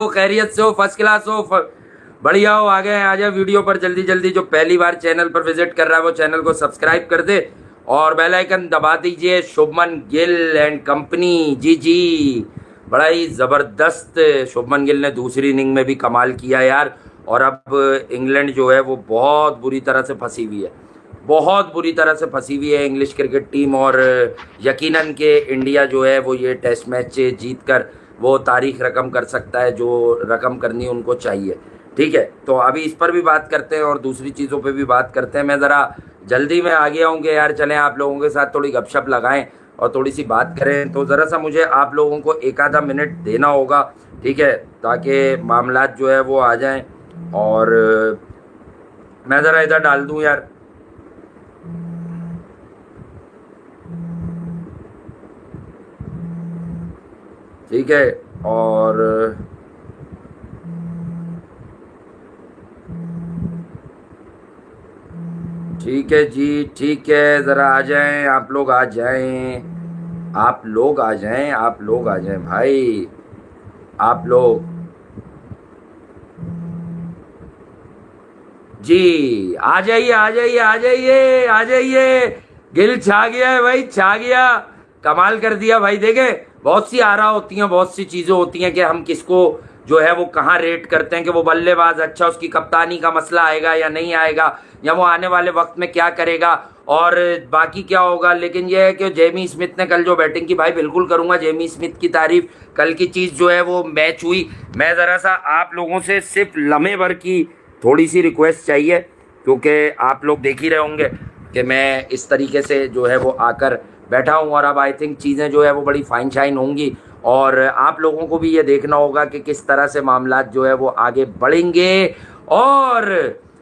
खैरियत से हो, फर्स्ट क्लास हो, बढ़िया हो, आ गए आ जाए वीडियो पर जल्दी जल्दी। जो पहली बार चैनल पर विजिट कर रहा है वो चैनल को सब्सक्राइब कर दे और बेल आइकन दबा दीजिए। शुभमन गिल एंड कंपनी, जी जी, बड़ा ही जबरदस्त शुभमन गिल ने दूसरी इनिंग में भी कमाल किया यार। और अब इंग्लैंड जो है वो बहुत बुरी तरह से फंसी हुई है, बहुत बुरी तरह से फंसी हुई है इंग्लिश क्रिकेट टीम। और यकीनन के इंडिया जो है वो ये टेस्ट मैच जीत कर वो तारीख रकम कर सकता है जो रकम करनी उनको चाहिए। ठीक है, तो अभी इस पर भी बात करते हैं और दूसरी चीज़ों पे भी बात करते हैं। मैं ज़रा जल्दी में आ गया हूँ कि यार चलें आप लोगों के साथ थोड़ी गपशप लगाएं और थोड़ी सी बात करें। तो ज़रा सा मुझे आप लोगों को एक आधा मिनट देना होगा, ठीक है, ताकि मामलात जो है वो आ जाएं। और मैं ज़रा इधर डाल दूँ यार। ठीक है, और ठीक है जी, ठीक है, ज़रा आ जाएं आप लोग, आ जाएं आप लोग, आ जाएं आप लोग, आ जाएं भाई आप लोग। जी आ जाइए, आ जाइए, आ जाइए, आ जाइए। गिल छा गया है भाई, छा गया, कमाल कर दिया भाई। देखे, बहुत सी आरा होती हैं, बहुत सी चीजें होती हैं कि हम किसको जो है वो कहाँ रेट करते हैं कि वो बल्लेबाज अच्छा, उसकी कप्तानी का मसला आएगा या नहीं आएगा, या वो आने वाले वक्त में क्या करेगा और बाकी क्या होगा। लेकिन यह है कि जेमी स्मिथ ने कल जो बैटिंग की, भाई बिल्कुल करूंगा जेमी स्मिथ की तारीफ। कल की चीज जो है वो मैच हुई। मैं जरा सा आप लोगों से सिर्फ लम्हे भर की थोड़ी सी रिक्वेस्ट चाहिए, क्योंकि आप लोग देख ही रहे होंगे कि मैं इस तरीके से जो है वो आकर बैठा हूँ। और अब आई थिंक चीज़ें जो है वो बड़ी फाइन शाइन होंगी और आप लोगों को भी ये देखना होगा कि किस तरह से मामलात जो है वो आगे बढ़ेंगे। और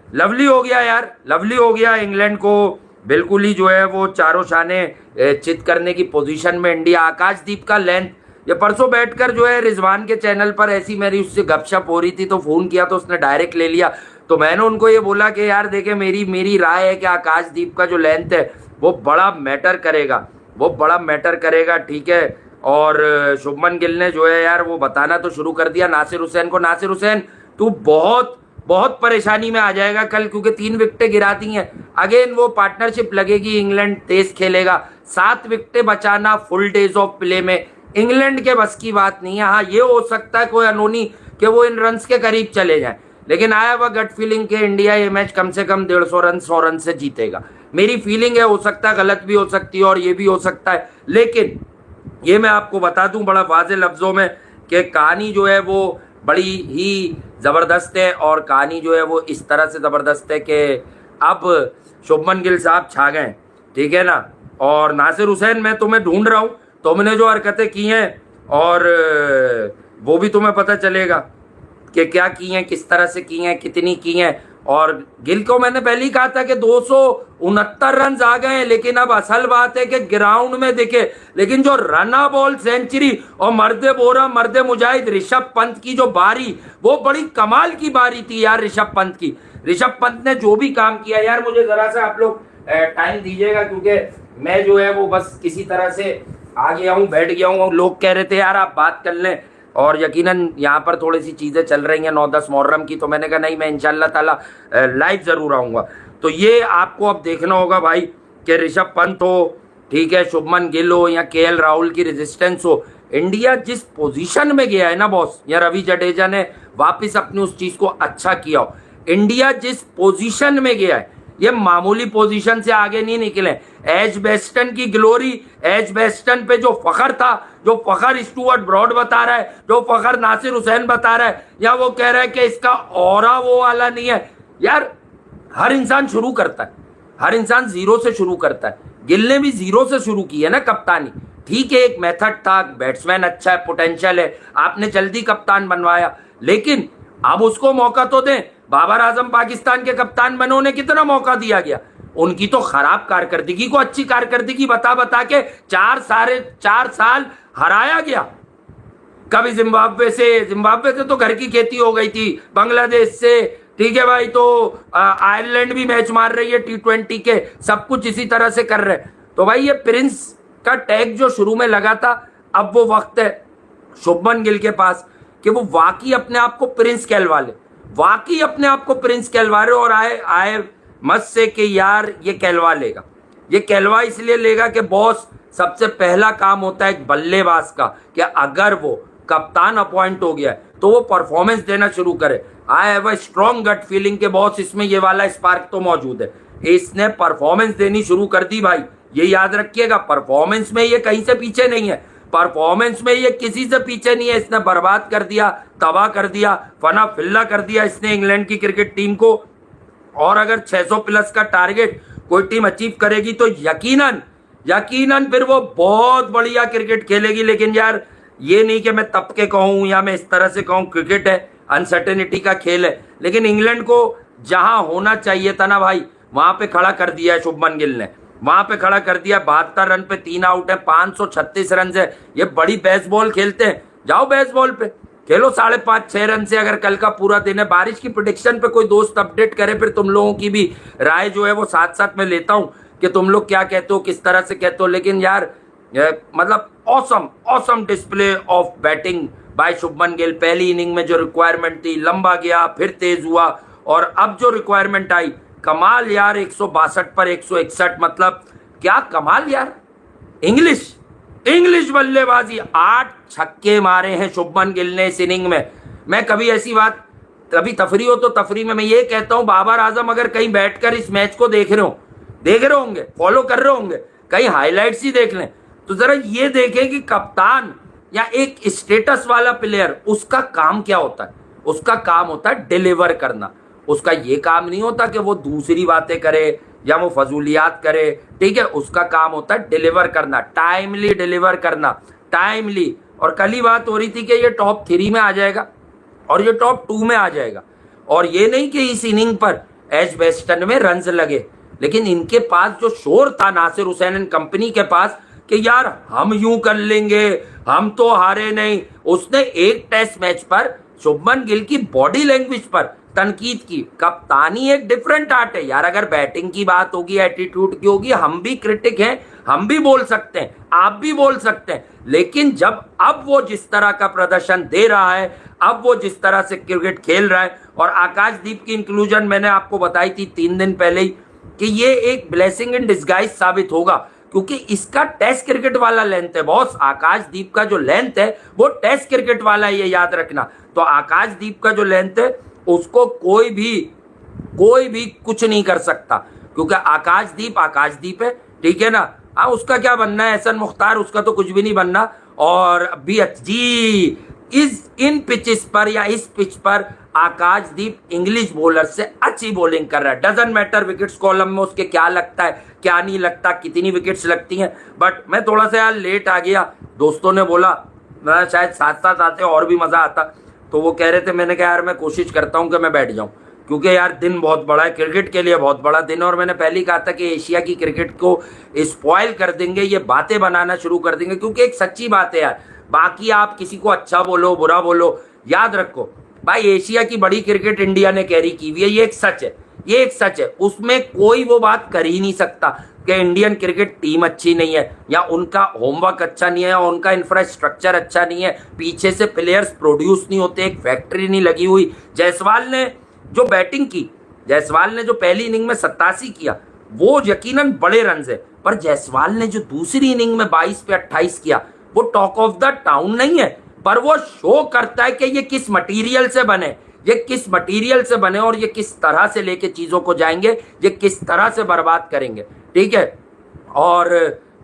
लवली हो गया यार, लवली हो गया। इंग्लैंड को बिल्कुल ही जो है वो चारों शाने चित करने की पोजीशन में इंडिया। आकाशदीप का लेंथ, ये परसों बैठकर जो है रिजवान के चैनल पर ऐसी मेरी उससे गपशप हो रही थी तो फ़ोन किया तो उसने डायरेक्ट ले लिया। तो मैंने उनको ये बोला कि यार देखे, मेरी मेरी राय है कि आकाशदीप का जो लेंथ है वो बड़ा मैटर करेगा, वो बड़ा मैटर करेगा, ठीक है। और शुभमन गिल ने जो है यार वो बताना तो शुरू कर दिया नासिर हुसैन को, नासिर हुसैन तू बहुत बहुत परेशानी में आ जाएगा कल, क्योंकि 3 विकेटें गिराती हैं। अगेन वो पार्टनरशिप लगेगी, इंग्लैंड तेज खेलेगा, 7 विकेटें बचाना फुल डेज ऑफ प्ले में इंग्लैंड के बस की बात नहीं है। हाँ, ये हो सकता है कोई अनोनी कि वो इन रन्स के करीब चले जाए, लेकिन आया हुआ गट फीलिंग के इंडिया ये मैच कम से कम 150 रन 100 रन से जीतेगा। मेरी फीलिंग है, हो सकता है गलत भी हो सकती है और ये भी हो सकता है, लेकिन ये मैं आपको बता दूं बड़ा वाज़े लफ्जों में कि कहानी जो है वो बड़ी ही ज़बरदस्त है। और कहानी जो है वो इस तरह से ज़बरदस्त है कि अब शुभमन गिल साहब छा गए, ठीक है ना। और नासिर हुसैन, मैं तुम्हें ढूंढ रहा हूँ, तुमने जो हरकतें की हैं और वो भी तुम्हें पता चलेगा कि क्या की हैं, किस तरह से की हैं, कितनी की हैं। और गिल को मैंने पहले ही कहा था कि 269 रन आ गए हैं, लेकिन अब असल बात है कि ग्राउंड में दिखे, लेकिन जो रना बॉल सेंचुरी और मर्दे बोरा मर्दे मुजाहिद ऋषभ पंत की जो बारी, वो बड़ी कमाल की बारी थी यार ऋषभ पंत की। ऋषभ पंत ने जो भी काम किया यार, मुझे जरा सा आप लोग टाइम दीजिएगा, क्योंकि मैं जो है वो बस किसी तरह से आ गया हूँ, बैठ गया हूँ। लोग कह रहे थे यार आप बात कर लें, और यकीनन यहाँ पर थोड़ी सी चीज़ें चल रही हैं 9-10 मुहर्रम की, तो मैंने कहा नहीं, मैं इंशाल्लाह ताला लाइव ज़रूर आऊँगा। तो ये आपको अब देखना होगा भाई कि ऋषभ पंत हो, ठीक है, शुभमन गिल हो या केएल राहुल की रेजिस्टेंस हो, इंडिया जिस पोजीशन में गया है ना बॉस, या रवि जडेजा ने वापस अपनी उस चीज़ को अच्छा किया हो, इंडिया जिस पोजीशन में गया है ये मामूली पोजीशन से आगे नहीं निकले। एज बेस्टन की ग्लोरी, एज बेस्टन पे जो फखर था, जो फखर स्टुअर्ट ब्रॉड बता रहा है, जो फखर नासिर हुसैन बता रहा है, या वो कह रहा है कि इसका ऑरा वो वाला नहीं है। यार हर इंसान शुरू करता है, हर इंसान जीरो से शुरू करता है। गिल ने भी जीरो से शुरू की है ना कप्तानी, ठीक है, एक मेथड था, बैट्समैन अच्छा है, पोटेंशियल है, आपने जल्दी कप्तान बनवाया, लेकिन अब उसको मौका तो दें। बाबर आजम पाकिस्तान के कप्तान बने, उन्हें कितना मौका दिया गया, उनकी तो खराब कारकर्दगी को अच्छी कारकर्दगी बता बता के 4 साल हराया गया। कभी जिम्बाब्वे से तो घर की खेती हो गई थी, बांग्लादेश से, ठीक है भाई, तो आयरलैंड भी मैच मार रही है T20 के, सब कुछ इसी तरह से कर रहे हैं। तो भाई ये प्रिंस का टैग जो शुरू में लगा था, अब वो वक्त है शुभमन गिल के पास कि वो वाकई अपने आप को प्रिंस कहलवा ले, वाकई अपने आप को प्रिंस कहलवा रहे, और आए मत से कि यार ये कहलवा लेगा। ये कहलवा इसलिए लेगा कि बॉस सबसे पहला काम होता है एक बल्लेबाज का कि अगर वो कप्तान अपॉइंट हो गया है तो वो परफॉर्मेंस देना शुरू करे। I have a strong gut feeling के बॉस इसमें ये वाला स्पार्क तो मौजूद है, इसने परफॉर्मेंस देनी शुरू कर दी भाई। ये याद रखिएगा, परफॉर्मेंस में ये कहीं से पीछे नहीं है, परफॉर्मेंस में ये किसी से पीछे नहीं है। इसने बर्बाद कर दिया, तबाह कर दिया, फना फिल्ला कर दिया इसने इंग्लैंड की क्रिकेट टीम को। और अगर 600 प्लस का टारगेट कोई टीम अचीव करेगी तो यकीनन फिर वो बहुत बढ़िया क्रिकेट खेलेगी। लेकिन यार ये नहीं कि मैं तब के कहूं या मैं इस तरह से कहूं, क्रिकेट है, अनसर्टेनिटी का खेल है, लेकिन इंग्लैंड को जहां होना चाहिए था ना भाई, वहां पे खड़ा कर दिया है शुभमन गिल ने, वहां पे खड़ा कर दिया। 72 रन पे 3 आउट है, 536 रन है। ये बड़ी बेसबॉल खेलते हैं, जाओ बेसबॉल पे खेलो 5.5-6 रन से। अगर कल का पूरा दिन है, बारिश की प्रेडिक्शन पे कोई दोस्त अपडेट करे, फिर तुम लोगों की भी राय जो है वो साथ साथ में लेता हूं कि तुम लोग क्या कहते हो, किस तरह से कहते हो। लेकिन यार मतलब awesome display of batting bye Shubman Gill. पहली इनिंग में जो रिक्वायरमेंट थी, लंबा गया, फिर तेज हुआ, और अब जो रिक्वायरमेंट आई, कमाल यार। 162 पर 161, मतलब क्या कमाल यार। इंग्लिश बल्लेबाजी, 8 छक्के मारे हैं शुभमन गिल ने इस इनिंग में। मैं कभी ऐसी बात, कभी तफरी हो तो तफरी में मैं ये कहता हूं, बाबर आजम अगर कहीं बैठकर इस मैच को देख रहे होंगे, फॉलो कर रहे होंगे, कहीं हाईलाइट्स ही देख लें, तो जरा ये देखें कि कप्तान या एक स्टेटस वाला प्लेयर, उसका काम क्या होता है। उसका काम होता है डिलीवर करना। उसका ये काम नहीं होता कि वो दूसरी बातें करे या वो फजूलियात करे, ठीक है। उसका काम होता है डिलीवर करना, टाइमली डिलीवर करना, टाइमली। और कल ही बात हो रही थी कि ये टॉप 3 में आ जाएगा और ये टॉप 2 में आ जाएगा। और ये नहीं कि इस इनिंग पर एज वेस्टर्न में रन्स लगे, लेकिन इनके पास जो शोर था नासिर हुसैन एंड कंपनी के पास कि यार हम यूं कर लेंगे, हम तो हारे नहीं। उसने एक टेस्ट मैच पर शुभमन गिल की बॉडी लैंग्वेज पर तनकीद की। कप्तानी एक डिफरेंट आर्ट है यार। अगर बैटिंग की बात होगी, एटीट्यूड की होगी, हम भी क्रिटिक हैं, हम भी बोल सकते हैं, आप भी बोल सकते हैं। लेकिन जब अब वो जिस तरह का प्रदर्शन दे रहा है, अब वो जिस तरह से क्रिकेट खेल रहा है, और आकाशदीप की इंक्लूजन मैंने आपको बताई थी 3 दिन पहले ही कि ये एक ब्लेसिंग इन डिस्गाइज साबित होगा, क्योंकि इसका टेस्ट क्रिकेट वाला लेंथ है बॉस। आकाशदीप का जो लेंथ है वो टेस्ट क्रिकेट वाला है, ये याद रखना। तो आकाशदीप का जो लेंथ है उसको कोई भी कुछ नहीं कर सकता, क्योंकि आकाशदीप है, ठीक है ना। हाँ, उसका क्या बनना है एहसन मुख्तार, उसका तो कुछ भी नहीं बनना। और अभी जी इन पिचेस पर या इस पिच पर आकाशदीप इंग्लिश बॉलर से अच्छी बॉलिंग कर रहा है। डजंट मैटर विकेट्स कॉलम में उसके क्या लगता है, क्या नहीं लगता, कितनी विकेट्स लगती हैं। बट मैं थोड़ा सा यार लेट आ गया, दोस्तों ने बोला मैं शायद साथ साथ आते और भी मजा आता, तो वो कह रहे थे। मैंने कहा यार मैं कोशिश करता हूं कि मैं बैठ जाऊं, क्योंकि यार दिन बहुत बड़ा है, क्रिकेट के लिए बहुत बड़ा दिन है। और मैंने पहले ही कहा था कि एशिया की क्रिकेट को स्पॉइल कर देंगे, ये बातें बनाना शुरू कर देंगे, क्योंकि एक सच्ची बात है यार। बाकी आप किसी को अच्छा बोलो, बुरा बोलो, याद रखो भाई एशिया की बड़ी क्रिकेट इंडिया ने कैरी की हुई है, ये एक सच है, ये एक सच है। उसमें कोई वो बात कर ही नहीं सकता कि इंडियन क्रिकेट टीम अच्छी नहीं है, या उनका होमवर्क अच्छा नहीं है, या उनका इंफ्रास्ट्रक्चर अच्छा नहीं है, पीछे से प्लेयर्स प्रोड्यूस नहीं होते, एक फैक्ट्री नहीं लगी हुई। जायसवाल ने जो बैटिंग की, जायसवाल ने जो पहली इनिंग में 87 किया, वो यकीनन बड़े रन है, पर जायसवाल ने जो दूसरी इनिंग में 22 पे 28 किया, वो टॉक ऑफ द टाउन नहीं है, पर वो शो करता है कि ये किस मटेरियल से बने, ये किस मटेरियल से बने, और ये किस तरह से लेके चीजों को जाएंगे, ये किस तरह से बर्बाद करेंगे, ठीक है। और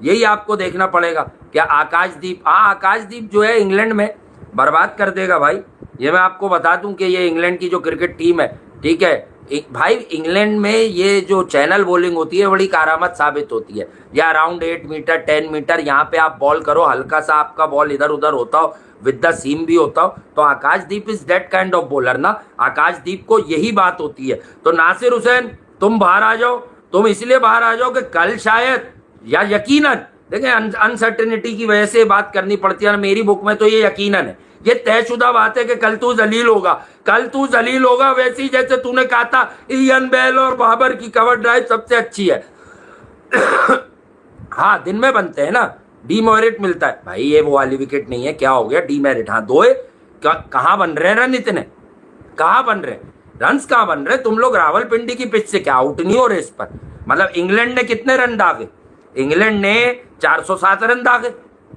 यही आपको देखना पड़ेगा कि आकाशदीप जो है इंग्लैंड में बर्बाद कर देगा भाई। ये मैं आपको बता दूं कि ये इंग्लैंड की जो क्रिकेट टीम है, ठीक है भाई, इंग्लैंड में ये जो चैनल बॉलिंग होती है बड़ी कारामत साबित होती है। या अराउंड 8 मीटर 10 मीटर यहाँ पे आप बॉल करो, हल्का सा आपका बॉल इधर उधर होता हो, विद द सीम भी होता हो, तो Akashdeep is that kind of bowler ना। आकाशदीप को यही बात होती है। तो नासिर हुसैन तुम बाहर आ जाओ, तुम इसलिए बाहर आ जाओ कि कल शायद या यकीनन, देखें अनसर्टेनिटी की वजह से बात करनी पड़ती है, मेरी बुक में तो ये यकीनन है, ये तयशुदा बात है कि कल तू जलील होगा, कल तू जलील होगा। वैसे ही जैसे तूने कहा था इयान बेल और बाबर की कवर ड्राइव सबसे अच्छी है। हाँ दिन में बनते हैं ना, डीमेरिट मिलता है भाई, ये वो वाली विकेट नहीं है, क्या हो गया डीमेरिट, हाँ 2 कहाँ बन रहे हैं रन इतने, कहाँ बन रहे रन्स, कहाँ बन रहे? तुम लोग रावलपिंडी की पिच से क्या आउट नहीं हो रहे इस पर? मतलब इंग्लैंड ने कितने रन दागे? इंग्लैंड ने 407 रन दागे।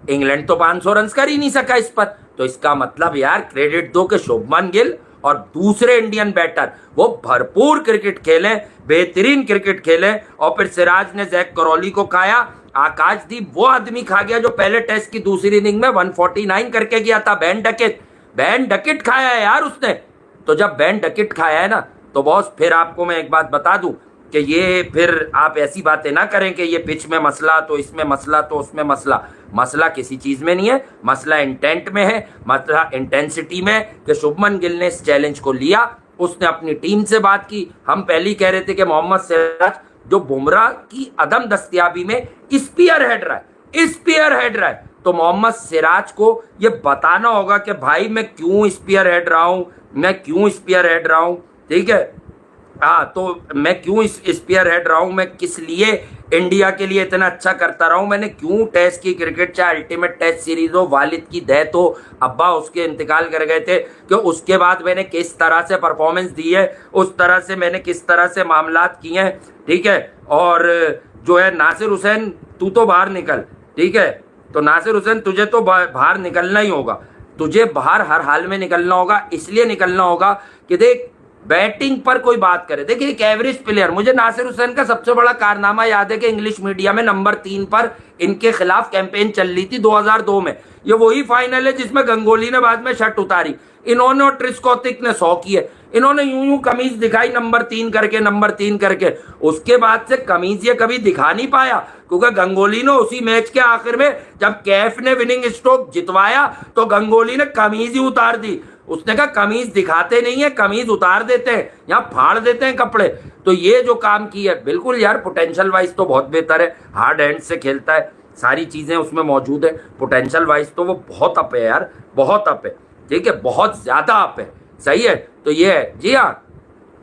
इंग्लैंड तो 500 रन कर ही नहीं सका इस पर। तो इसका मतलब यार क्रेडिट दो कि शुभमन गिल और दूसरे इंडियन बैटर वो भरपूर क्रिकेट खेले, बेहतरीन क्रिकेट खेले। और फिर सिराज ने जैक करौली को खाया। आकाशदीप वो आदमी खा गया जो पहले टेस्ट की दूसरी इनिंग में 149 करके गया था। बैन डकेट खाया है यार उसने। तो जब बैन डकेट खाया है ना, तो बॉस फिर आपको मैं एक बात बता दूं कि ये फिर आप ऐसी बातें ना करें कि ये पिच में मसला, तो इसमें मसला, तो उसमें मसला। मसला किसी चीज में नहीं है, मसला इंटेंट में है, मसला इंटेंसिटी में कि शुभमन गिल ने इस चैलेंज को लिया, उसने अपनी टीम से बात की। हम पहले ही कह रहे थे कि मोहम्मद सिराज जो बुमराह की अदम दस्तयाबी में स्पीयर हेड रहा है, तो मोहम्मद सिराज को ये बताना होगा कि भाई मैं क्यों स्पीयर हेड रहा हूं, ठीक है। हाँ, तो मैं क्यों स्पीयर हेड रहा हूं, मैं किस लिए इंडिया के लिए इतना अच्छा करता रहा हूं, मैंने क्यों टेस्ट की क्रिकेट, चाहे अल्टीमेट टेस्ट सीरीज हो, वालिद की डेथ हो, अब्बा उसके इंतकाल कर गए थे, कि उसके बाद मैंने किस तरह से परफॉर्मेंस दी है, उस तरह से मैंने किस तरह से मामलात किए हैं, ठीक है। और जो है नासिर हुसैन, तू तो बाहर निकल, ठीक है। तो नासिर हुसैन तुझे तो बाहर निकलना ही होगा, तुझे बाहर हर हाल में निकलना होगा। इसलिए निकलना होगा कि देख, बैटिंग पर कोई बात करे, देखिए एक एवरेज प्लेयर, मुझे नासिर हुसैन का सबसे बड़ा कारनामा याद है कि इंग्लिश मीडिया में नंबर 3 पर इनके खिलाफ कैंपेन चल रही थी 2002 में। ये वही फाइनल है जिसमें गंगोली ने बाद में शर्ट उतारी, इन्होंने और ट्रिस्कोथिक ने 100 किए। इन्होंने यूं कमीज दिखाई नंबर 3 करके, उसके बाद से कमीज ये कभी दिखा नहीं पाया, क्योंकि गंगोली ने उसी मैच के आखिर में जब कैफ ने विनिंग स्ट्रोक जितवाया तो गंगोली ने कमीज ही उतार दी। उसने कहा कमीज दिखाते नहीं है, कमीज उतार देते हैं, यहाँ फाड़ देते हैं कपड़े। तो ये जो काम की है, बिल्कुल यार पोटेंशियल वाइज तो बहुत बेहतर है, हार्ड हैंड से खेलता है, सारी चीजें उसमें मौजूद है, पोटेंशियल वाइज तो वो बहुत अप है यार, बहुत अप है, ठीक है, बहुत ज्यादा अप है, सही है। तो ये है जी हाँ,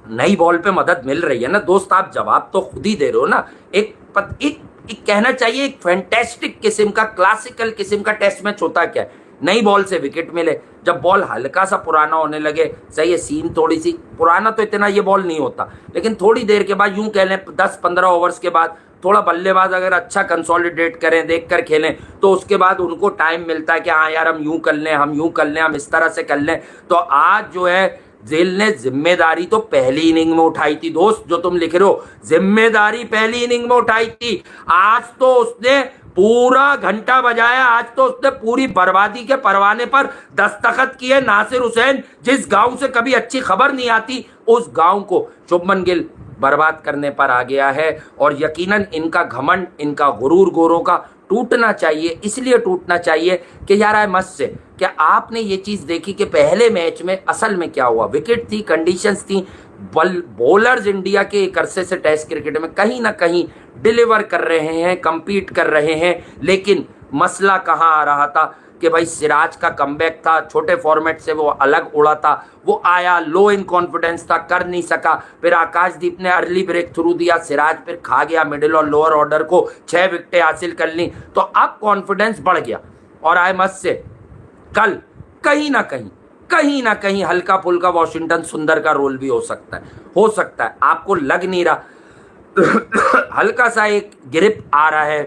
नई बॉल पे मदद मिल रही है ना दोस्त, आप जवाब तो खुद ही दे रहे हो ना। एक कहना चाहिए एक फैंटेस्टिक किस्म का, क्लासिकल किस्म का टेस्ट मैच होता क्या है, नई बॉल से विकेट मिले, जब बॉल हल्का सा पुराना होने लगे, सही है, सीम थोड़ी सी पुराना, तो इतना ये बॉल नहीं होता, लेकिन थोड़ी देर के बाद, यूं कह लें 10-15 ओवर्स के बाद, थोड़ा बल्लेबाज अगर अच्छा कंसोलिडेट करें, देख कर खेलें, तो उसके बाद उनको टाइम मिलता है कि हाँ यार हम यूं कर लें, हम इस तरह से कर लें। तो आज जो है गिल ने जिम्मेदारी तो पहली इनिंग में उठाई थी दोस्त, जो तुम लिख रहे हो, जिम्मेदारी पहली इनिंग में उठाई थी। आज तो उसने पूरा घंटा बजाया, आज तो उसने पूरी बर्बादी के परवाने पर दस्तखत किए। नासिर हुसैन जिस गांव से कभी अच्छी खबर नहीं आती, उस गांव को शुभमन गिल बर्बाद करने पर आ गया है। और यकीनन इनका घमंड, इनका गुरूर गोरों का टूटना चाहिए। इसलिए टूटना चाहिए कि यार आए मस्त से, क्या आपने ये चीज देखी कि पहले मैच में असल में क्या हुआ, विकेट थी, कंडीशंस थी, बॉलर्स इंडिया के एक अरसे से टेस्ट क्रिकेट में कहीं ना कहीं डिलीवर कर रहे हैं, कंपीट कर रहे हैं, लेकिन मसला कहाँ आ रहा था कि भाई सिराज का कमबैक था, छोटे फॉर्मेट से वो अलग उड़ा था, वो आया, लो इन कॉन्फिडेंस था, कर नहीं सका। फिर आकाशदीप ने अर्ली ब्रेक थ्रू दिया, सिराज फिर खा गया मिडिल और लोअर ऑर्डर को, 6 विकेटें हासिल कर ली, तो अब कॉन्फिडेंस बढ़ गया। और आए मत से कल कहीं ना कहीं हल्का फुल्का वॉशिंगटन सुंदर का रोल भी हो सकता है, आपको लग नहीं रहा हल्का सा एक ग्रिप आ रहा है,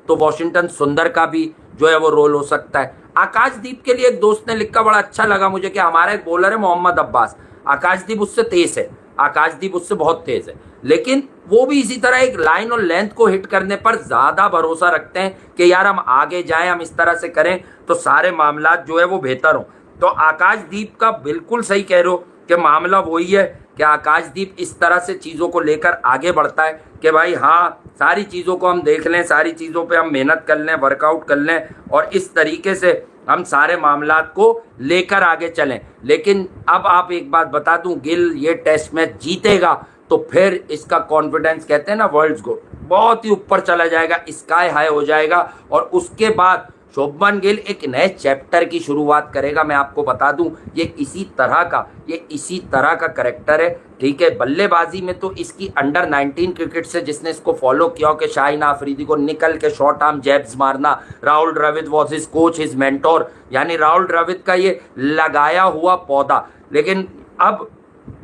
तो वॉशिंगटन सुंदर का भी जो है वो रोल हो सकता है। आकाशदीप के लिए एक दोस्त ने लिखा, बड़ा अच्छा लगा मुझे, कि हमारा एक बॉलर है मोहम्मद अब्बास, आकाशदीप उससे बहुत तेज है, लेकिन वो भी इसी तरह एक लाइन और लेंथ को हिट करने पर ज्यादा भरोसा रखते हैं कि यार हम आगे जाएं, हम इस तरह से करें तो सारे मामलात जो है वो बेहतर हो। तो आकाशदीप का बिल्कुल सही कह रहे हो कि मामला वही है कि आकाशदीप इस तरह से चीज़ों को लेकर आगे बढ़ता है कि भाई हाँ, सारी चीज़ों को हम देख लें, सारी चीज़ों पे हम मेहनत कर लें, वर्कआउट कर लें, और इस तरीके से हम सारे मामलात को लेकर आगे चलें। लेकिन अब आप एक बात बता दूं, गिल ये टेस्ट मैच जीतेगा तो फिर इसका कॉन्फिडेंस, कहते हैं ना वर्ल्ड्स को, बहुत ही ऊपर चला जाएगा, स्काई हाई हो जाएगा, और उसके बाद शुभमन गिल एक नए चैप्टर की शुरुआत करेगा। मैं आपको बता दूं, ये इसी तरह का करेक्टर है, ठीक है। बल्लेबाजी में तो इसकी अंडर 19 क्रिकेट से जिसने इसको फॉलो किया हो कि शाहिन आफरीदी को निकल के शॉर्ट आर्म जैब्स मारना, Rahul Dravid was his coach, his mentor, यानी राहुल द्रविड़ का ये लगाया हुआ पौधा। लेकिन अब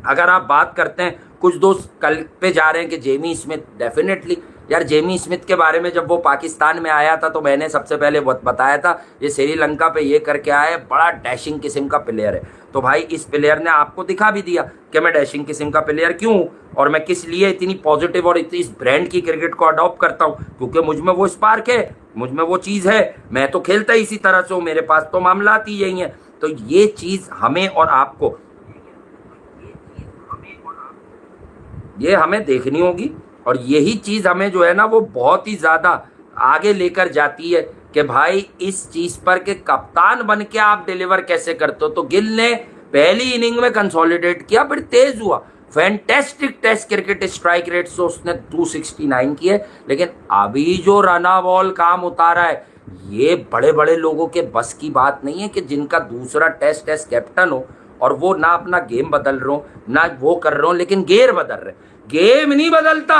अगर आप बात करते हैं, कुछ दोस्त कल पे जा रहे हैं कि जेमी स्मिथ, डेफिनेटली यार जेमी स्मिथ के बारे में जब वो पाकिस्तान में आया था तो मैंने सबसे पहले बताया था ये श्रीलंका पे ये करके आया है, बड़ा डैशिंग किस्म का प्लेयर है। तो भाई इस प्लेयर ने आपको दिखा भी दिया कि मैं डैशिंग किस्म का प्लेयर क्यों हूँ और मैं किस लिए इतनी पॉजिटिव और इतनी इस ब्रांड की क्रिकेट को अडॉप्ट करता हूँ, क्योंकि मुझ में वो स्पार्क है, मुझ में वो चीज़ है, मैं तो खेलता ही इसी तरह से हूँ, मेरे पास तो मामलात ही यही हैं। तो ये चीज़ हमें और आपको ये हमें देखनी होगी और यही चीज़ हमें जो है ना वो बहुत ही ज़्यादा आगे लेकर जाती है कि भाई इस चीज़ पर के कप्तान बन के आप डिलीवर कैसे करते हो। तो गिल ने पहली इनिंग में कंसोलिडेट किया, फिर तेज हुआ, fantastic test cricket strike rate से उसने 269 किए, लेकिन अभी जो रना बॉल काम उतारा है ये बड़े बड़े लोगों के बस की बात नहीं है कि जिनका दूसरा टेस्ट कैप्टन हो और वो ना अपना गेम बदल रहे हो ना वो कर रहे हो, लेकिन गेयर बदल रहे। गेम नहीं बदलता,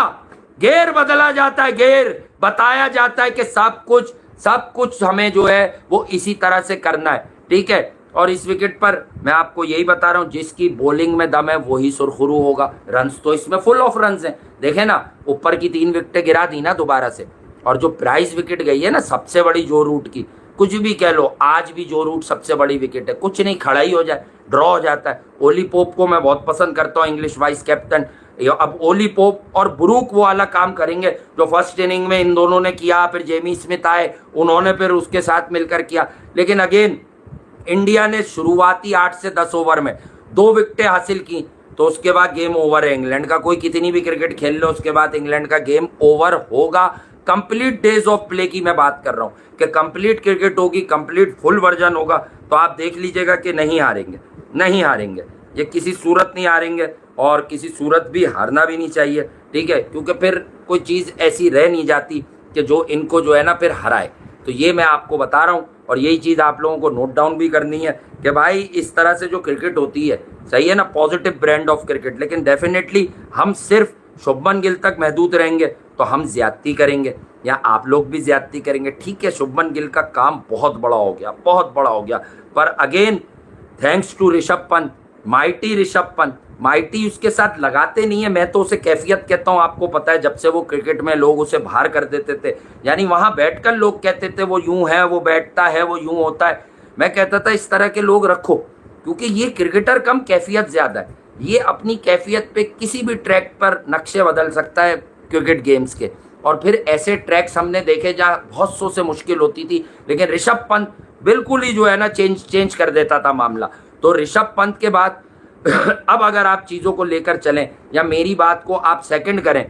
गेयर बदला जाता है, गेयर बताया जाता है कि सब कुछ हमें जो है वो इसी तरह से करना है, ठीक है। और इस विकेट पर मैं आपको यही बता रहा हूं, जिसकी बॉलिंग में दम है वही सुरखुरू होगा। रन्स तो इसमें फुल ऑफ रन्स हैं, देखे ना ऊपर की 3 विकेटें गिरा दी ना दोबारा से, और जो प्राइस विकेट गई है ना सबसे बड़ी जो रूट की, कुछ भी कह लो, आज भी जो रूट सबसे बड़ी विकेट है, कुछ नहीं खड़ा ही हो जाए, ड्रॉ हो जाता है। ओली पोप को मैं बहुत पसंद करता हूँ, इंग्लिश वाइस कैप्टन। अब ओली पोप और ब्रूक वो वाला काम करेंगे जो फर्स्ट इनिंग में इन दोनों ने किया, फिर जेमी स्मिथ आए, उन्होंने फिर उसके साथ मिलकर किया। लेकिन अगेन इंडिया ने शुरुआती 8 से 10 ओवर में 2 विकेटें हासिल की, तो उसके बाद गेम ओवर है। इंग्लैंड का कोई कितनी भी क्रिकेट खेल लो, उसके बाद इंग्लैंड का गेम ओवर होगा। कंप्लीट डेज ऑफ प्ले की मैं बात कर रहा हूं कि कंप्लीट क्रिकेट होगी, कंप्लीट फुल वर्जन होगा, तो आप देख लीजिएगा कि नहीं हारेंगे, ये किसी सूरत नहीं हारेंगे और किसी सूरत भी हारना भी नहीं चाहिए, ठीक है, क्योंकि फिर कोई चीज़ ऐसी रह नहीं जाती कि जो इनको जो है ना फिर हराए। तो ये मैं आपको बता रहा हूँ और यही चीज़ आप लोगों को नोट डाउन भी करनी है कि भाई इस तरह से जो क्रिकेट होती है, सही है ना, पॉजिटिव ब्रांड ऑफ क्रिकेट। लेकिन डेफिनेटली हम सिर्फ शुभमन गिल तक महदूद रहेंगे तो हम ज्यादती करेंगे या आप लोग भी ज्यादती करेंगे, ठीक है। शुभमन गिल का काम बहुत बड़ा हो गया, पर again thanks to Rishabh Pant, mighty Rishabh Pant, mighty उसके साथ लगाते नहीं है, मैं तो उसे कैफियत कहता हूँ। आपको पता है जब से वो क्रिकेट में लोग उसे बाहर कर देते थे, यानी वहां बैठकर लोग कहते थे वो यूं है, वो बैठता है, वो यूं होता है, मैं कहता था इस तरह के लोग रखो, क्योंकि ये क्रिकेटर कम कैफियत ज्यादा है, ये अपनी कैफियत पे किसी भी ट्रैक पर नक्शे बदल सकता है क्रिकेट गेम्स के। और फिर ऐसे ट्रैक्स हमने देखे जहाँ बहुत सौ से मुश्किल होती थी, लेकिन ऋषभ पंत बिल्कुल ही जो है ना चेंज कर देता था मामला। तो ऋषभ पंत के बाद अब अगर आप चीज़ों को लेकर चलें या मेरी बात को आप सेकंड करें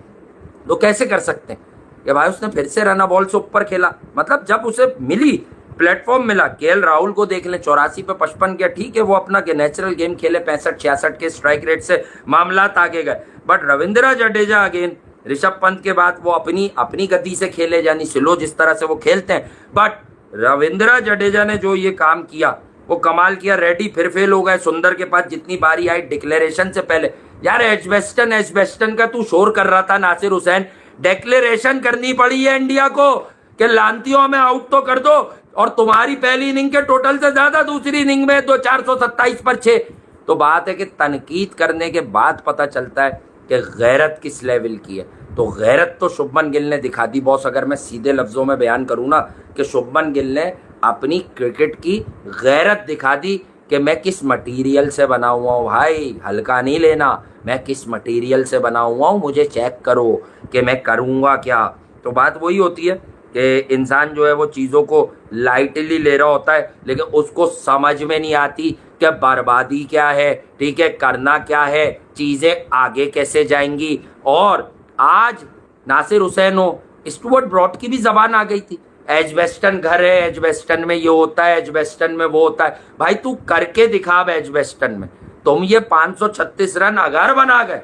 तो कैसे कर सकते हैं कि भाई उसने फिर से रना बॉल से ऊपर खेला, मतलब जब उसे मिली प्लेटफॉर्म मिला। केएल राहुल को देख लें, 84 पे 55 किया, ठीक है, वो अपना नेचुरल गेम खेले, 65-66 के स्ट्राइक रेट से मामलात आगे गए। बट रविंद्र जडेजा अगेन ऋषभ पंत के बाद वो अपनी गति से खेले, यानी स्लो जिस तरह से वो खेलते हैं। बट रविंद्र जडेजा ने जो ये काम किया वो कमाल किया। रेड्डी फिर फेल हो गए, सुंदर के पास जितनी बारी आई डिक्लेरेशन से पहले, यार एजबेस्टन का तू शोर कर रहा था नासिर हुसैन, डिक्लेरेशन करनी पड़ी है इंडिया को कि लांतियों में आउट तो कर दो, और तुम्हारी पहली इनिंग के टोटल से ज्यादा दूसरी इनिंग में 427 पर 6। तो बात है कि तनकीद करने के बाद पता चलता है कि गैरत किस लेवल की है। तो गैरत तो शुभमन गिल ने दिखा दी बॉस। अगर मैं सीधे लफ्जों में बयान करूँ ना कि शुभमन गिल ने अपनी क्रिकेट की गैरत दिखा दी कि मैं किस मटेरियल से बना हुआ हूँ भाई, हल्का नहीं लेना, मैं किस मटेरियल से बना हुआ हूँ, मुझे चेक करो कि मैं करूँगा क्या। तो बात वही होती है कि इंसान जो है वो चीज़ों को लाइटली ले रहा होता है, लेकिन उसको समझ में नहीं आती कि बर्बादी क्या है, ठीक है, करना क्या है, चीज़ें आगे कैसे जाएंगी। और आज नासिर हुसैन हो, स्टुअर्ट ब्रॉड की भी जबान आ गई थी, एजबेस्टन घर है, एजबेस्टन में ये होता है, एजबेस्टन में वो होता है। भाई तू करके दिखा अब एजबेस्टन में। तुम ये 536 रन अगर बना गए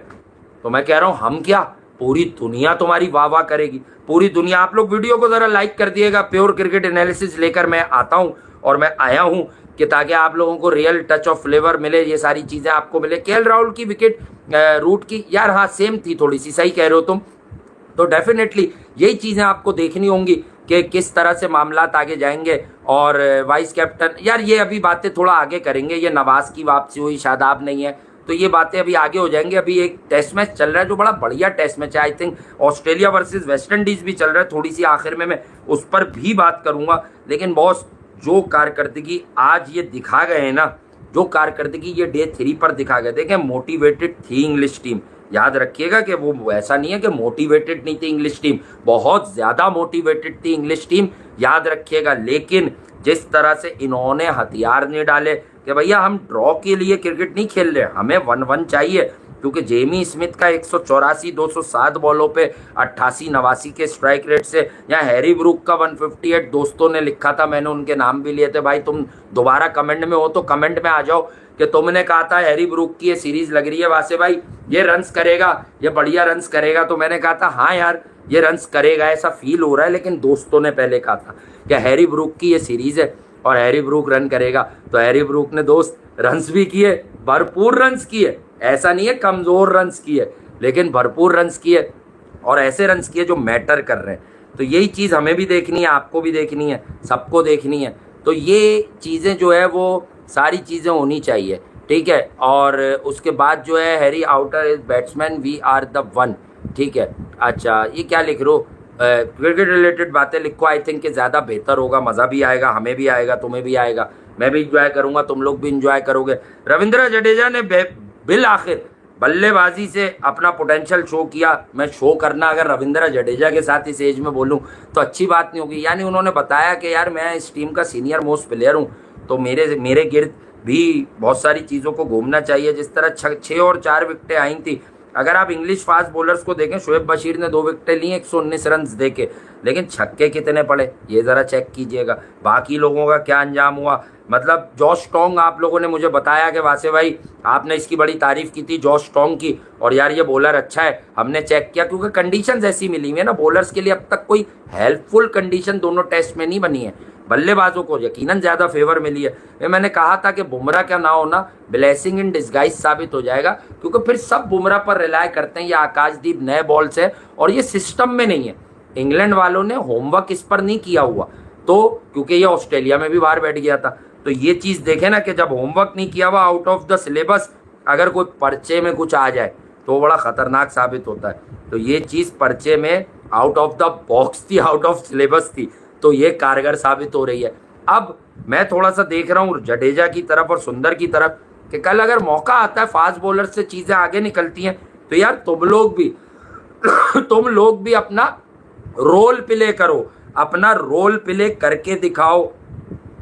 तो मैं कह रहा हूं हम क्या, पूरी दुनिया तुम्हारी वाह वाह करेगी, पूरी दुनिया। आप लोग वीडियो को जरा लाइक कर दिएगा। प्योर क्रिकेट एनालिसिस लेकर मैं आता हूं, और मैं आया हूं कि ताकि आप लोगों को रियल टच ऑफ फ्लेवर मिले, ये सारी चीजें आपको मिले। केएल राहुल की विकेट रूट की यार हाँ सेम थी थोड़ी सी, सही कह रहे हो तुम। तो डेफिनेटली यही चीजें आपको देखनी होंगी कि किस तरह से मामलात आगे जाएंगे। और वाइस कैप्टन यार ये अभी बातें थोड़ा आगे करेंगे। ये नवाज की वापसी हुई, शादाब नहीं है, तो ये बातें अभी आगे हो जाएंगे। अभी एक टेस्ट मैच चल रहा है जो बड़ा बढ़िया टेस्ट मैच है। I think Australia versus West Indies भी चल रहा है, थोड़ी सी आखिर में मैं उस पर भी बात करूंगा। लेकिन बॉस जो कारकर्दगी आज ये दिखा गए हैं ना, जो कारकर्दगी ये डे 3 पर दिखा गए, देखें मोटिवेटेड थी इंग्लिश टीम। याद रखिएगा कि वो ऐसा नहीं है कि मोटिवेटेड नहीं थी इंग्लिश टीम, बहुत ज्यादा मोटिवेटेड थी इंग्लिश टीम, याद रखिएगा। लेकिन जिस तरह से इन्होंने हथियार नहीं डाले कि भैया हम ड्रॉ के लिए क्रिकेट नहीं खेल रहे, हमें 1-1 चाहिए, क्योंकि जेमी स्मिथ का 184 207 बॉलों पे 88-89 के स्ट्राइक रेट से, या हैरी ब्रूक का 158 दोस्तों ने लिखा था, मैंने उनके नाम भी लिए थे। भाई तुम दोबारा कमेंट में हो तो कमेंट में आ जाओ कि तुमने कहा था हैरी ब्रूक की ये सीरीज लग रही है वासे भाई, ये रन्स करेगा, ये बढ़िया रन्स करेगा। तो मैंने कहा था हाँ यार ये रन्स करेगा, ऐसा फील हो रहा है। लेकिन दोस्तों ने पहले कहा था कि हैरी ब्रूक की ये सीरीज है और हैरी ब्रूक रन करेगा। तो हैरी ब्रूक ने दोस्त रन्स भी किए, भरपूर रन्स किए, ऐसा नहीं है कमजोर रन्स किए, लेकिन भरपूर रन्स किए, और ऐसे रन्स किए जो मैटर कर रहे हैं। तो यही चीज़ हमें भी देखनी है, आपको भी देखनी है, सबको देखनी है। तो ये चीज़ें जो है वो सारी चीज़ें होनी चाहिए, ठीक है। और उसके बाद जो है Harry outer is batsman we are the one, ठीक है। अच्छा ये क्या लिख रहे हो, क्रिकेट रिलेटेड बातें लिखो, आई थिंक कि ज़्यादा बेहतर होगा, मज़ा भी आएगा, हमें भी आएगा, तुम्हें भी आएगा, मैं भी इंजॉय करूंगा, तुम लोग भी इंजॉय करोगे। रविंद्र जडेजा ने बिल आखिर बल्लेबाजी से अपना पोटेंशियल शो किया। मैं शो करना अगर रविंद्र जडेजा के साथ इस एज में बोलूं तो अच्छी बात नहीं होगी। यानी उन्होंने बताया कि यार मैं इस टीम का सीनियर मोस्ट प्लेयर हूं, तो मेरे गिर्द भी बहुत सारी चीज़ों को घूमना चाहिए। जिस तरह 6 और 4 विकेटें आई थी, अगर आप इंग्लिश फास्ट बॉलर्स को देखें, शोएब बशीर ने 2 विकेटें ली 119 रन देके, लेकिन छक्के कितने पड़े ये ज़रा चेक कीजिएगा। बाकी लोगों का क्या अंजाम हुआ, मतलब जॉश टोंग, आप लोगों ने मुझे बताया कि वासे भाई आपने इसकी बड़ी तारीफ की थी जॉश टोंग की, और यार ये बॉलर अच्छा है। हमने चेक किया क्योंकि कंडीशंस ऐसी मिली हुई है ना बॉलर्स के लिए, अब तक कोई हेल्पफुल कंडीशन दोनों टेस्ट में नहीं बनी है। बल्लेबाजों को यकीनन ज़्यादा फेवर मिली है। मैंने कहा था कि बुमराह क्या ना होना ब्लेसिंग इन डिस्गाइज साबित हो जाएगा, क्योंकि फिर सब बुमराह पर रिलाय करते हैं। ये आकाशदीप नए बॉल्स है और ये सिस्टम में नहीं है। इंग्लैंड वालों ने होमवर्क इस पर नहीं किया हुआ, तो क्योंकि ये ऑस्ट्रेलिया में भी बाहर बैठ गया था। तो ये चीज़ देखे ना कि जब होमवर्क नहीं किया हुआ, आउट ऑफ द सिलेबस अगर कोई पर्चे में कुछ आ जाए तो बड़ा खतरनाक साबित होता है। तो ये चीज़ पर्चे में आउट ऑफ द बॉक्स थी, आउट ऑफ सिलेबस थी, तो ये कारगर साबित हो रही है। अब मैं थोड़ा सा देख रहा हूँ जडेजा की तरफ और सुंदर की तरफ कि कल अगर मौका आता है फास्ट बॉलर से चीज़ें आगे निकलती हैं, तो यार तुम लोग भी अपना रोल प्ले करो, अपना रोल प्ले करके दिखाओ,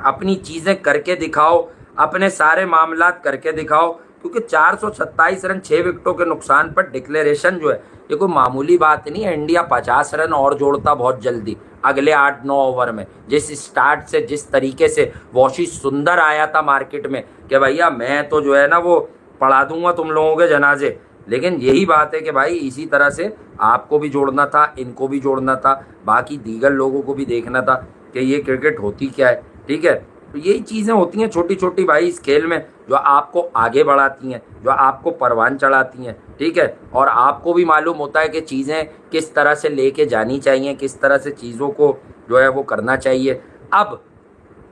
अपनी चीज़ें करके दिखाओ, अपने सारे मामलात करके दिखाओ। क्योंकि 427 रन 6 विकेटों के नुकसान पर डिक्लेरेशन जो है ये कोई मामूली बात नहीं है। इंडिया 50 रन और जोड़ता बहुत जल्दी अगले 8-9 ओवर में। जिस स्टार्ट से, जिस तरीके से वॉशिश सुंदर आया था मार्केट में कि भैया मैं तो जो है ना वो पढ़ा दूंगा तुम लोगों के जनाजे, लेकिन यही बात है कि भाई इसी तरह से आपको भी जोड़ना था, इनको भी जोड़ना था, बाकी दीगर लोगों को भी देखना था कि ये क्रिकेट होती क्या है, ठीक है। तो यही चीज़ें होती हैं छोटी छोटी भाई इस खेल में, जो आपको आगे बढ़ाती हैं, जो आपको परवान चढ़ाती हैं, ठीक है। और आपको भी मालूम होता है कि चीज़ें किस तरह से लेके जानी चाहिए, किस तरह से चीज़ों को जो है वो करना चाहिए। अब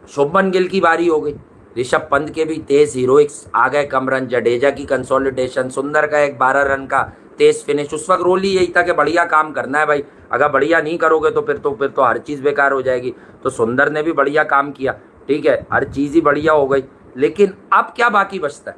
शुभमन गिल की बारी हो गई, ऋषभ पंत के भी तेज हीरोइक्स आ गए कम रन, जडेजा की कंसोलिडेशन, सुंदर का एक 12 रन का तेज फिनिश। उस वक्त रोल ही यही था कि बढ़िया काम करना है भाई, अगर बढ़िया नहीं करोगे तो फिर तो हर चीज़ बेकार हो जाएगी। तो सुंदर ने भी बढ़िया काम किया, ठीक है, हर चीज़ ही बढ़िया हो गई। लेकिन अब क्या बाकी बचता है,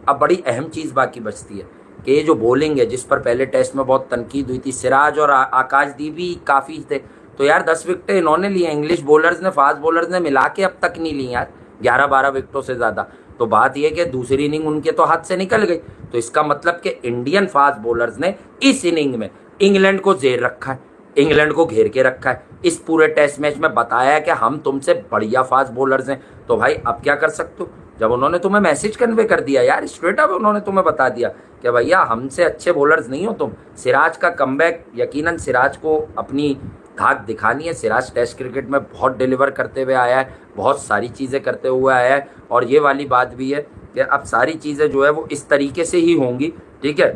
अब बड़ी अहम चीज़ बाकी बचती है कि ये जो बॉलिंग है, जिस पर पहले टेस्ट में बहुत तनकीद हुई थी, सिराज और आकाशदीप भी काफ़ी थे, तो यार 10 विकेटें इन्होंने ली, इंग्लिश बॉलर्स ने, फास्ट बॉलर्स ने मिला के अब तक नहीं ली यार 11-12 विकेटों से ज़्यादा। तो बात यह कि दूसरी इनिंग उनके तो हाथ से निकल गई। तो इसका मतलब कि इंडियन फास्ट बॉलर्स ने इस इनिंग में इंग्लैंड को जेर रखा है, इंग्लैंड को घेर के रखा है। इस पूरे टेस्ट मैच में बताया कि हम तुमसे बढ़िया फास्ट बॉलर्स हैं। तो भाई अब क्या कर सकते हो, जब उन्होंने तुम्हें मैसेज कन्वे कर दिया यार, स्ट्रेट अप उन्होंने तुम्हें बता दिया कि भैया हमसे अच्छे बॉलर्स नहीं हो तुम। सिराज का कमबैक, यकीनन सिराज को अपनी धाक दिखानी है। सिराज टेस्ट क्रिकेट में बहुत डिलीवर करते हुए आया है, बहुत सारी चीज़ें करते हुए आया है, और ये वाली बात भी है कि अब सारी चीज़ें जो है वो इस तरीके से ही होंगी, ठीक है।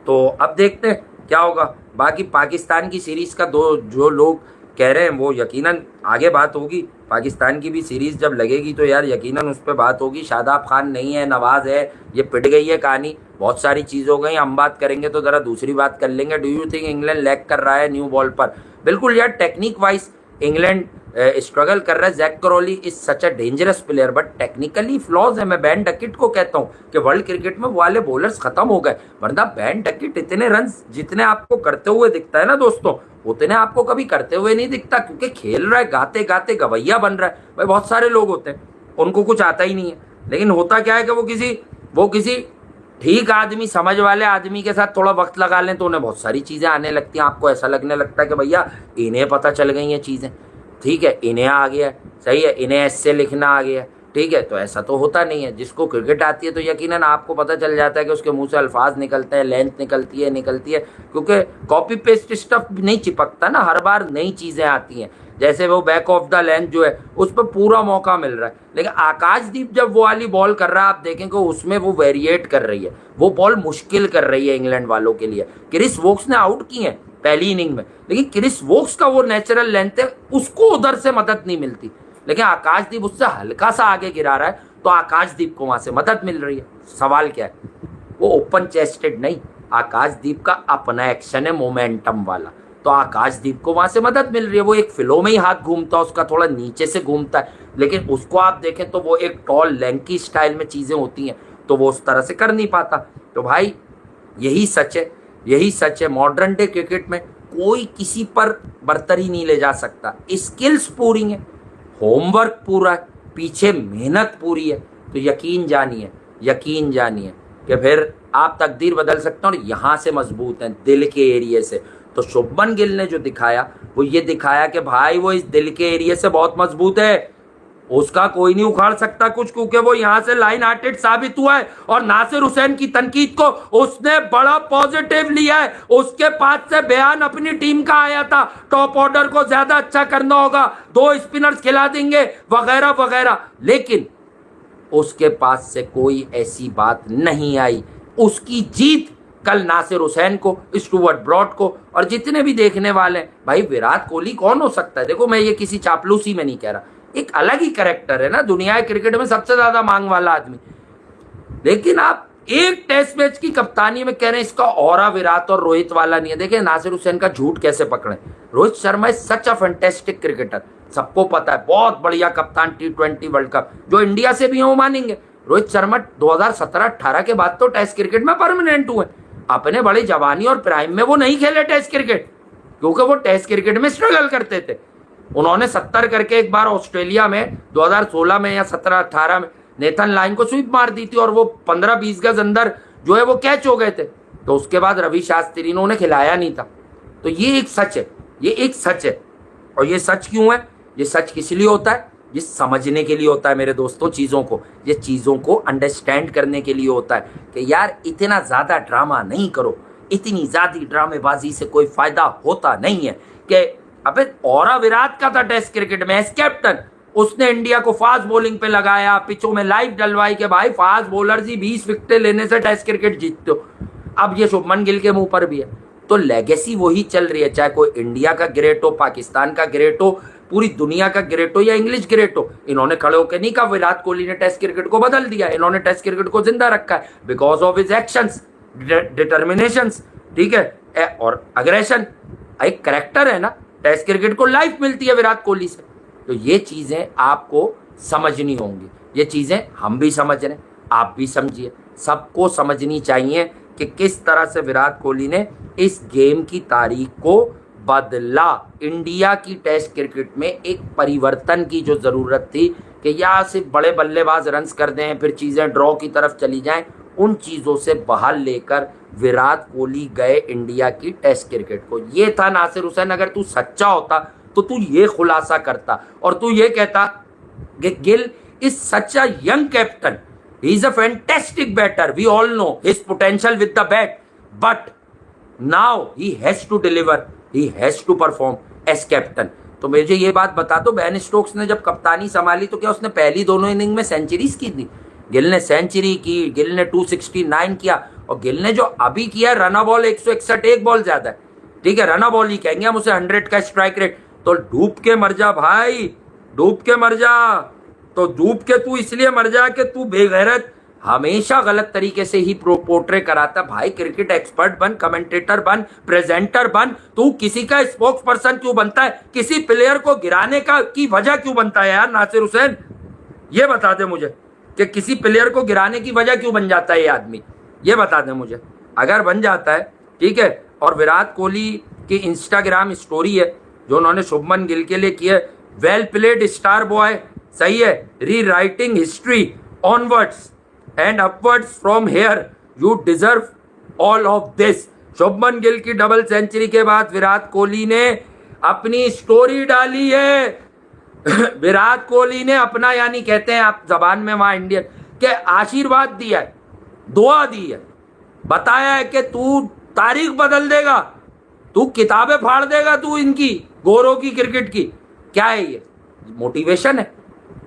तो अब देखते हैं क्या होगा। बाकी पाकिस्तान की सीरीज़ का जो लोग कह रहे हैं वो यकीनन आगे बात होगी। पाकिस्तान की भी सीरीज़ जब लगेगी तो यार यकीनन उस पर बात होगी। शादाब खान नहीं है, नवाज है, ये पिट गई है कहानी, बहुत सारी चीज़ हो गई। हम बात करेंगे तो ज़रा दूसरी बात कर लेंगे। Do you think England lag कर रहा है न्यू बॉल पर? बिल्कुल यार, टेक्निक वाइज इंग्लैंड स्ट्रगल कर रहा है। Jack Crawley is such a dangerous player but technically flaws है। मैं बेन डकिट को कहता हूँ कि वर्ल्ड क्रिकेट में वो वाले बॉलर्स खत्म हो गए, वरना बेन डकिट इतने रन जितने आपको करते हुए दिखता है ना दोस्तों, उतने आपको कभी करते हुए नहीं दिखता, क्योंकि खेल रहा है, गाते गाते गवैया बन रहा है। भाई बहुत सारे लोग होते हैं उनको कुछ आता ही नहीं है, लेकिन होता क्या है कि वो किसी ठीक आदमी, समझ वाले आदमी के साथ थोड़ा वक्त लगा लें तो उन्हें बहुत सारी चीज़ें आने लगती हैं। आपको ऐसा लगने लगता है कि भैया इन्हें पता चल गई हैं चीज़ें, ठीक है, इन्हें आ गया, सही है, इन्हें ऐसे लिखना आ गया, ठीक है। तो ऐसा तो होता नहीं है। जिसको क्रिकेट आती है तो यकीनन आपको पता चल जाता है कि उसके मुंह से अल्फाज निकलते हैं, लेंथ निकलती है, क्योंकि कॉपी पेस्ट स्टफ नहीं चिपकता ना, हर बार नई चीज़ें आती हैं। जैसे वो बैक ऑफ द लेंथ जो है उस पर पूरा मौका मिल रहा है, लेकिन आकाशदीप जब वो वाली बॉल कर रहा है आप देखेंगे उसमें वो वेरिएट कर रही है, वो बॉल मुश्किल कर रही है इंग्लैंड वालों के लिए। क्रिस वोक्स ने आउट की है पहली इनिंग में, लेकिन क्रिस वोक्स का वो नेचुरल लेंथ है, उसको उधर से मदद नहीं मिलती, लेकिन आकाशदीप उससे हल्का सा आगे गिरा रहा है तो आकाशदीप को वहां से मदद मिल रही है। सवाल क्या है, वो ओपन चेस्टेड नहीं, आकाशदीप का अपना एक्शन है मोमेंटम वाला, तो आकाशदीप को वहां से मदद मिल रही है। वो एक फ्लो में ही हाथ घूमता है उसका, थोड़ा नीचे से घूमता है, लेकिन उसको आप देखें तो वो एक टॉल लैंकी स्टाइल में चीजें होती हैं तो वो उस तरह से कर नहीं पाता। तो भाई यही सच है, यही सच है। मॉडर्न डे क्रिकेट में कोई किसी पर बर्तरी नहीं ले जा सकता। स्किल्स पूरी है, होमवर्क पूरा है, पीछे मेहनत पूरी है, तो यकीन जानिए कि फिर आप तकदीर बदल सकते हैं। और यहाँ से मजबूत हैं, दिल के एरिए से। तो शुभमन गिल ने जो दिखाया वो ये दिखाया कि भाई वो इस दिल के एरिए से बहुत मजबूत है, उसका कोई नहीं उखाड़ सकता कुछ, क्योंकि वो यहां से लाइन हार्टेड साबित हुआ है। और नासिर हुसैन की तनकीद को उसने बड़ा पॉजिटिव लिया है। उसके पास से बयान अपनी टीम का आया था, टॉप ऑर्डर को ज्यादा अच्छा करना होगा, 2 स्पिनर्स खिला देंगे वगैरह वगैरह, लेकिन उसके पास से कोई ऐसी बात नहीं आई। उसकी जीत कल नासिर हुसैन को, स्टुअर्ट ब्रॉड को और जितने भी देखने वाले हैं, भाई विराट कोहली कौन हो सकता है? देखो मैं ये किसी चापलूसी में नहीं कह रहा, एक अलग ही कैरेक्टर है ना, दुनिया के क्रिकेट में सबसे ज्यादा मांग वाला आदमी, लेकिन आप एक टेस्ट मैच की कप्तानी में कह रहे हैं इसका ऑरा विराट और रोहित वाला नहीं है। देखिए नासिर हुसैन का झूठ कैसे पकड़े। Rohit Sharma is such a fantastic cricketer, सबको पता है, बहुत बढ़िया कप्तान, T20 वर्ल्ड कप जो इंडिया से भी हो मानेंगे। रोहित शर्मा 2017-18 के बाद तो टेस्ट क्रिकेट में परमानेंट हुए, अपने बड़ी जवानी और प्राइम में वो नहीं खेले टेस्ट क्रिकेट, क्योंकि वो टेस्ट क्रिकेट में स्ट्रगल करते थे। उन्होंने 70 करके एक बार ऑस्ट्रेलिया में 2016 में या 17-18 में नेथन लाइन को स्वीप मार दी थी और वो 15-20 गज अंदर जो है वो कैच हो गए थे। तो उसके बाद रवि शास्त्री ने उन्हें खिलाया नहीं था। तो ये एक सच है, ये एक सच है। और ये सच क्यों है? ये सच किस लिए होता है? ये समझने के लिए होता है मेरे दोस्तों, चीज़ों को, ये चीज़ों को अंडरस्टैंड करने के लिए होता है कि यार इतना ज़्यादा ड्रामा नहीं करो, इतनी ज़्यादा ड्रामेबाजी से कोई फायदा होता नहीं है। कि अबे ऑरा विराट का था टेस्ट क्रिकेट में एस कैप्टन, उसने इंडिया को फास्ट बॉलिंग पे लगाया, पिचों में लाइव डलवाई के भाई फास्ट बॉलर ही 20 विकेटें लेने से टेस्ट क्रिकेट जीतते हो। अब ये शुभमन गिल के मुंह पर भी है, तो लेगेसी वही चल रही है, चाहे कोई इंडिया का ग्रेट हो, पाकिस्तान का ग्रेट हो, पूरी दुनिया का ग्रेट हो या इंग्लिश ग्रेट हो। इन्होंने खड़े होकर नहीं कहा विराट कोहली ने टेस्ट क्रिकेट को बदल दिया, इन्होंने टेस्ट क्रिकेट को जिंदा रखा है बिकॉज ऑफ हिज एक्शंस, डिटर्मिनेशंस, ठीक है, और अग्रेशन। एक कैरेक्टर है ना, टेस्ट क्रिकेट को लाइफ मिलती है विराट कोहली से। तो ये चीजें आपको समझनी होंगी, ये चीजें हम भी समझ रहे हैं, आप भी समझिए, सबको समझनी चाहिए कि किस तरह से विराट कोहली ने इस गेम की तारीख को बदला। इंडिया की टेस्ट क्रिकेट में एक परिवर्तन की जो जरूरत थी कि या सिर्फ बड़े बल्लेबाज रन्स कर दें फिर चीजें ड्रॉ की तरफ चली जाएं, उन चीजों से बाहर लेकर विराट कोहली गए इंडिया की टेस्ट क्रिकेट को। ये था नासिर हुसैन, अगर तू सच्चा होता तो तू ये खुलासा करता और तू ये कहता कि Gill is such a young captain. He is a fantastic batter. We all know his potential with the bat. But now he has to deliver. He has to perform as captain. तो मुझे ये बात बता दो, बेन स्टोक्स ने जब कप्तानी संभाली तो क्या उसने पहली दोनों इनिंग में सेंचुरीज की थी? गिल ने सेंचुरी की, गिल ने 269 किया, और गिल ने जो अभी किया रन बॉल 161, एक बॉल ज्यादा है, ठीक है, रन बॉल ही कहेंगे हम उसे, 100 का स्ट्राइक रेट। तो डूब के मर जा भाई, डूब के मर जा। तो डूब के तू इसलिए मर जा कि तू बेगैरत हमेशा गलत तरीके से ही पोर्ट्रे कराता। भाई क्रिकेट एक्सपर्ट बन, कमेंटेटर बन, प्रेजेंटर बन, तू किसी का स्पोक्स पर्सन क्यों बनता है? किसी प्लेयर को गिराने का की वजह क्यों बनता है यार नासिर हुसैन? ये बता दे मुझे कि किसी प्लेयर को गिराने की वजह क्यों बन जाता है ये आदमी, ये बता दे मुझे। अगर बन जाता है ठीक है, और विराट कोहली की इंस्टाग्राम स्टोरी है जो उन्होंने शुभमन गिल के लिए की है, वेल प्लेड स्टार बॉय, सही है, री writing history onwards and upwards from here, you deserve all of this. Shubman Gill की डबल सेंचुरी के बाद विराट कोहली ने अपनी स्टोरी डाली है। विराट कोहली ने अपना, यानी कहते हैं आप जबान में वहां इंडियन के, आशीर्वाद दिया है, दुआ दी है, बताया है कि तू तारीख बदल देगा, तू किताबें फाड़ देगा, तू इनकी गोरों की क्रिकेट की। क्या है ये? मोटिवेशन है।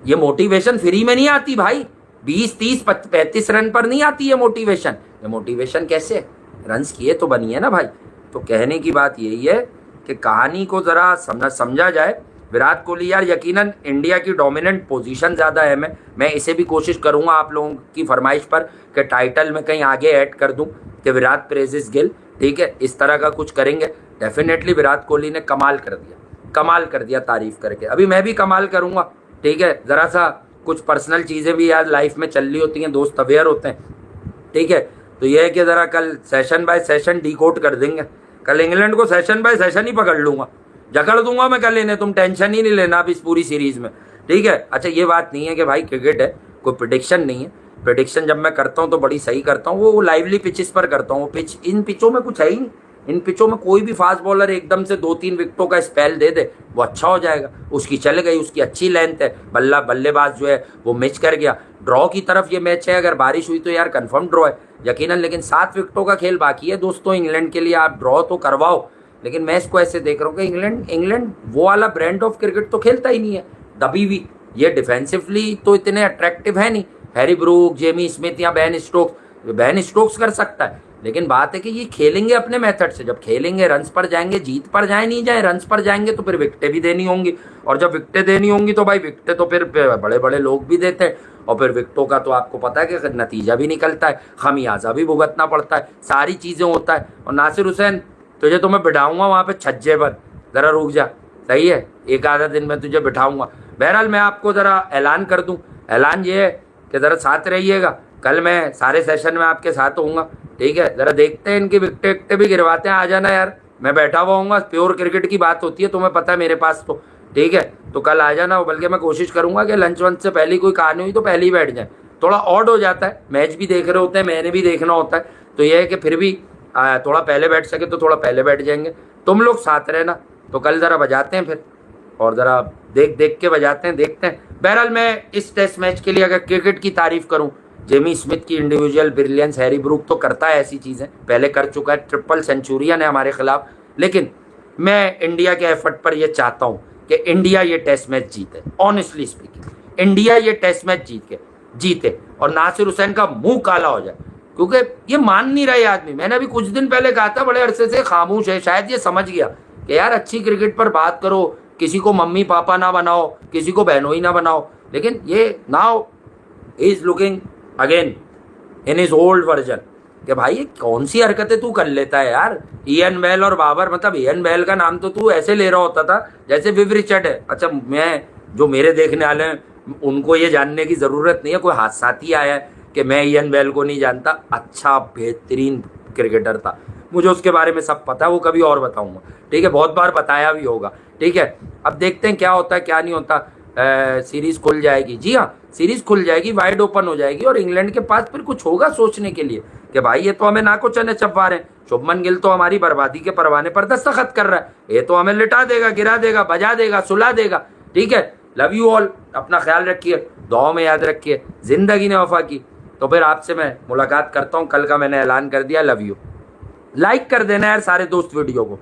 ये मोटिवेशन फ्री में नहीं आती भाई, 20, 30, 35 रन पर नहीं आती है मोटिवेशन। ये मोटिवेशन कैसे? रन्स किए तो बनी है ना भाई। तो कहने की बात यही है कि कहानी को जरा समझा जाए। विराट कोहली यार यकीनन इंडिया की डोमिनेंट पोजीशन ज़्यादा है। मैं इसे भी कोशिश करूंगा आप लोगों की फरमाइश पर कि टाइटल में कहीं आगे ऐड कर दूं कि विराट प्रेजेस गिल, ठीक है, इस तरह का कुछ करेंगे। डेफिनेटली विराट कोहली ने कमाल कर दिया तारीफ करके। अभी मैं भी कमाल करूंगा, ठीक है, ज़रा सा कुछ पर्सनल चीज़ें भी यार लाइफ में चल रही होती हैं, दोस्त अवेयर होते हैं, ठीक है। तो यह है कि ज़रा कल सेशन बाय सेशन डिकोड कर देंगे। कल इंग्लैंड को सेशन बाय सेशन ही पकड़ लूँगा, जकड़ दूंगा मैं कल इन्हें, तुम टेंशन ही नहीं लेना अब इस पूरी सीरीज में, ठीक है। अच्छा ये बात नहीं है कि भाई क्रिकेट है, कोई प्रेडिक्शन नहीं है। प्रेडिक्शन जब मैं करता हूँ तो बड़ी सही करता हूँ, वो लाइवली पिचेस पर करता हूँ। पिच, इन पिचों में कुछ है ही नहीं। इन पिचों में कोई भी फास्ट बॉलर एकदम से 2-3 विकेटों का स्पेल दे दे, वो अच्छा हो जाएगा। उसकी चल गई, उसकी अच्छी लेंथ है, बल्लेबाज जो है वो मिस कर गया। ड्रॉ की तरफ ये मैच है, अगर बारिश हुई तो यार कंफर्म ड्रॉ है यकीनन। लेकिन 7 विकेटों का खेल बाकी है दोस्तों इंग्लैंड के लिए, आप ड्रॉ तो करवाओ। लेकिन मैं इसको ऐसे देख रहा हूँ कि इंग्लैंड वो वाला ब्रांड ऑफ क्रिकेट तो खेलता ही नहीं है, दबी हुई। ये डिफेंसिवली तो इतने अट्रैक्टिव है नहीं। हैरी ब्रूक, जेमी स्मिथ या बेन स्टोक्स कर सकता है, लेकिन बात है कि ये खेलेंगे अपने मेथड से। जब खेलेंगे रन्स पर जाएंगे, जीत पर जाए नहीं जाए, रन्स पर जाएंगे तो फिर विकेटें भी देनी होंगी। और जब विकेटें देनी होंगी तो भाई विकेटें तो फिर बड़े बड़े लोग भी देते हैं, और फिर विकेटों का तो आपको पता है कि नतीजा भी निकलता है, खमियाजा भी भुगतना पड़ता है, सारी चीज़ें होता है। और नासिर हुसैन तुझे तो मैं बिठाऊंगा वहाँ पे छज्जे पर, ज़रा रुक जा, सही है, एक आधा दिन में तुझे बिठाऊंगा। बहरहाल मैं आपको ज़रा ऐलान कर दूं, ऐलान ये है कि ज़रा साथ रहिएगा। कल मैं सारे सेशन में आपके साथ होऊंगा, ठीक है। ज़रा देखते हैं इनकी विकेटें भी गिरवाते हैं, आ जाना यार, मैं बैठा हुआ हूँ। प्योर क्रिकेट की बात होती है, तुम्हें पता है मेरे पास तो, ठीक है। तो कल आ जाना, बल्कि मैं कोशिश करूँगा कि लंच वंच से पहले कोई कहानी हुई तो पहले ही बैठ जाए। थोड़ा ऑड हो जाता है, मैच भी देख रहे होते हैं, मैंने भी देखना होता है, तो यह है कि फिर भी थोड़ा पहले बैठ सके तो थोड़ा पहले बैठ जाएंगे। तुम लोग साथ रहना। तो कल ज़रा बजाते हैं फिर, और ज़रा देख के बजाते हैं, देखते हैं। बहरहाल मैं इस टेस्ट मैच के लिए अगर क्रिकेट की तारीफ करूं, जेमी स्मिथ की इंडिविजुअल ब्रिलियंस, हैरी ब्रूक तो करता है ऐसी चीज़ें, पहले कर चुका है, ट्रिपल सेंचुरियन है हमारे खिलाफ। लेकिन मैं इंडिया के एफर्ट पर यह चाहता हूँ कि इंडिया ये टेस्ट मैच जीते। ऑनेस्टली स्पीकिंग, इंडिया ये टेस्ट मैच जीते और नासिर हुसैन का मुंह काला हो जाए, क्योंकि ये मान नहीं रहे आदमी। मैंने अभी कुछ दिन पहले कहा था, बड़े अरसे से खामोश है, शायद ये समझ गया कि यार अच्छी क्रिकेट पर बात करो, किसी को मम्मी पापा ना बनाओ, किसी को बहनोई ना बनाओ। लेकिन ये now is looking again in his old version कि भाई ये कौन सी हरकतें तू कर लेता है यार। इयन बेल और बाबर, मतलब इयन बेल का नाम तो तू ऐसे ले रहा होता था जैसे विव रिचर्ड है। अच्छा, मैं जो मेरे देखने वाले हैं उनको ये जानने की ज़रूरत नहीं है, कोई हादसाती आया है कि मैं इयन बेल को नहीं जानता। अच्छा बेहतरीन क्रिकेटर था, मुझे उसके बारे में सब पता है, वो कभी और बताऊंगा, ठीक है, बहुत बार बताया भी होगा, ठीक है। अब देखते हैं क्या होता है क्या नहीं होता। सीरीज खुल जाएगी, जी हाँ, सीरीज खुल जाएगी, वाइड ओपन हो जाएगी, और इंग्लैंड के पास फिर कुछ होगा सोचने के लिए कि भाई ये तो हमें नाको चने चबा रहे हैं। शुभमन गिल तो हमारी बर्बादी के परवाने पर दस्तखत कर रहा है, ये तो हमें लिटा देगा, गिरा देगा, बजा देगा, सुला देगा, ठीक है। लव यू ऑल, अपना ख्याल रखिए। दुआओं में याद रखिए। जिंदगी ने वफा की। तो फिर आपसे मैं मुलाकात करता हूँ, कल का मैंने ऐलान कर दिया। Love you. लाइक कर देना यार सारे दोस्त वीडियो को।